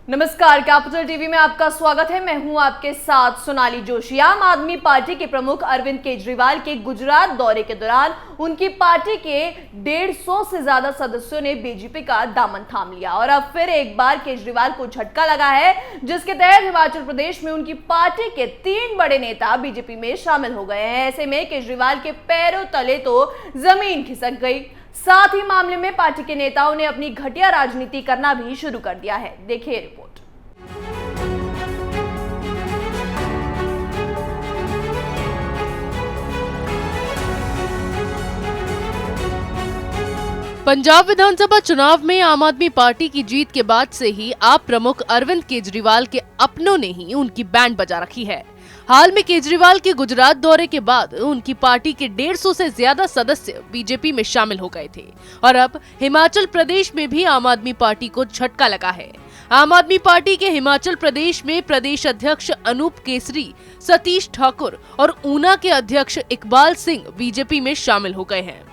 नमस्कार, capital TV में आपका स्वागत है। मैं हूं आपके साथ सोनाली जोशी। आम आदमी पार्टी के प्रमुख अरविंद केजरीवाल के गुजरात दौरे के दौरान उनकी पार्टी के 150 से ज्यादा सदस्यों ने बीजेपी का दामन थाम लिया और अब फिर एक बार केजरीवाल को झटका लगा है, जिसके तहत हिमाचल प्रदेश में उनकी पार्टी के 3 बड़े नेता बीजेपी में शामिल हो गए हैं। ऐसे में केजरीवाल के पैरों तले तो जमीन खिसक गई। साथ ही मामले में पार्टी के नेताओं ने अपनी घटिया राजनीति करना भी शुरू कर दिया है। देखिए रिपोर्ट। पंजाब विधानसभा चुनाव में आम आदमी पार्टी की जीत के बाद से ही आप प्रमुख अरविंद केजरीवाल के अपनों ने ही उनकी बैंड बजा रखी है। हाल में केजरीवाल के गुजरात दौरे के बाद उनकी पार्टी के 150 से ज्यादा सदस्य बीजेपी में शामिल हो गए थे और अब हिमाचल प्रदेश में भी आम आदमी पार्टी को झटका लगा है। आम आदमी पार्टी के हिमाचल प्रदेश में प्रदेश अध्यक्ष अनूप केसरी, सतीश ठाकुर और ऊना के अध्यक्ष इकबाल सिंह बीजेपी में शामिल हो गए हैं,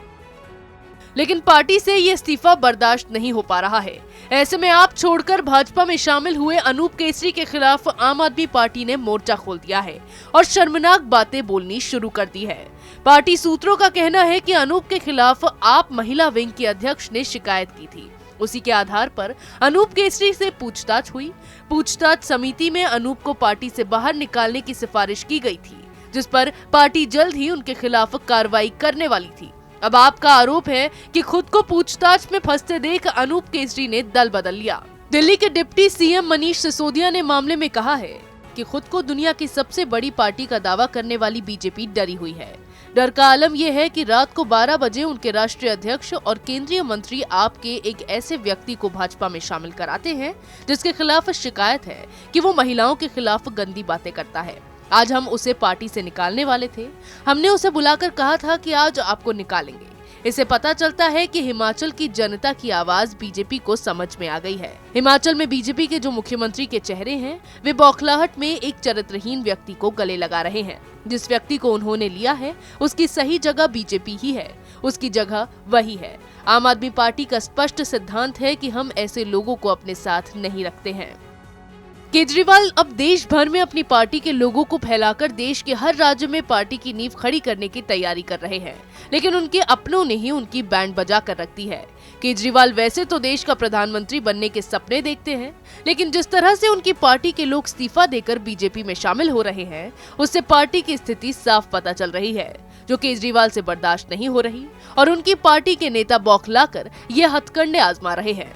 लेकिन पार्टी से ये इस्तीफा बर्दाश्त नहीं हो पा रहा है। ऐसे में आप छोड़कर भाजपा में शामिल हुए अनूप केसरी के खिलाफ आम आदमी पार्टी ने मोर्चा खोल दिया है और शर्मनाक बातें बोलनी शुरू कर दी है। पार्टी सूत्रों का कहना है कि अनूप के खिलाफ आप महिला विंग के अध्यक्ष ने शिकायत की थी। उसी के आधार पर अनूप केसरी से पूछताछ हुई। पूछताछ समिति में अनूप को पार्टी से बाहर निकालने की सिफारिश की गई थी, जिस पर पार्टी जल्द ही उनके खिलाफ कार्रवाई करने वाली थी। अब आपका आरोप है कि खुद को पूछताछ में फंसते देख अनूप केसरी ने दल बदल लिया। दिल्ली के डिप्टी सीएम मनीष सिसोदिया ने मामले में कहा है कि खुद को दुनिया की सबसे बड़ी पार्टी का दावा करने वाली बीजेपी डरी हुई है। डर का आलम यह है कि रात को 12 बजे उनके राष्ट्रीय अध्यक्ष और केंद्रीय मंत्री आपके एक ऐसे व्यक्ति को भाजपा में शामिल कराते हैं जिसके खिलाफ शिकायत है कि वो महिलाओं के खिलाफ गंदी बातें करता है। आज हम उसे पार्टी से निकालने वाले थे। हमने उसे बुलाकर कहा था कि आज आपको निकालेंगे। इससे पता चलता है कि हिमाचल की जनता की आवाज बीजेपी को समझ में आ गई है। हिमाचल में बीजेपी के जो मुख्यमंत्री के चेहरे हैं, वे बौखलाहट में एक चरित्रहीन व्यक्ति को गले लगा रहे हैं। जिस व्यक्ति को उन्होंने लिया है उसकी सही जगह बीजेपी ही है, उसकी जगह वही है। आम आदमी पार्टी का स्पष्ट सिद्धांत है कि हम ऐसे लोगों को अपने साथ नहीं रखते हैं। केजरीवाल अब देश भर में अपनी पार्टी के लोगों को फैलाकर देश के हर राज्य में पार्टी की नींव खड़ी करने की तैयारी कर रहे हैं, लेकिन उनके अपनों ने ही उनकी बैंड बजा कर रख दी है। केजरीवाल वैसे तो देश का प्रधानमंत्री बनने के सपने देखते हैं, लेकिन जिस तरह से उनकी पार्टी के लोग इस्तीफा देकर बीजेपी में शामिल हो रहे हैं, उससे पार्टी की स्थिति साफ पता चल रही है, जो केजरीवाल से बर्दाश्त नहीं हो रही और उनकी पार्टी के नेता बौखलाकर ये हथकंडे आजमा रहे हैं।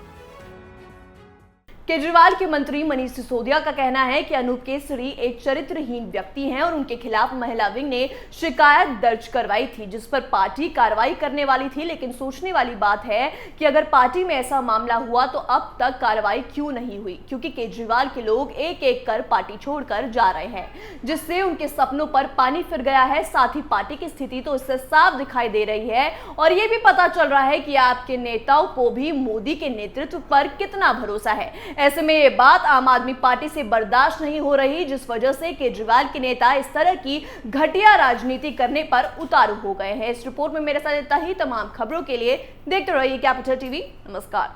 केजरीवाल के मंत्री मनीष सिसोदिया का कहना है कि अनूप केसरी एक चरित्रहीन व्यक्ति हैं और उनके खिलाफ महिला विंग ने शिकायत दर्ज करवाई थी, जिस पर पार्टी कार्रवाई करने वाली थी। लेकिन सोचने वाली बात है कि अगर पार्टी में ऐसा मामला हुआ तो अब तक कार्रवाई क्यों नहीं हुई, क्योंकि केजरीवाल के लोग एक एक कर पार्टी छोड़कर जा रहे हैं, जिससे उनके सपनों पर पानी फिर गया है। साथ ही पार्टी की स्थिति तो इससे साफ दिखाई दे रही है और ये भी पता चल रहा है कि आपके नेताओं को भी मोदी के नेतृत्व पर कितना भरोसा है। ऐसे में ये बात आम आदमी पार्टी से बर्दाश्त नहीं हो रही, जिस वजह से केजरीवाल के नेता इस तरह की घटिया राजनीति करने पर उतारू हो गए हैं। इस रिपोर्ट में मेरे साथ इतना ही। तमाम खबरों के लिए देखते रहिए कैपिटल टीवी। नमस्कार।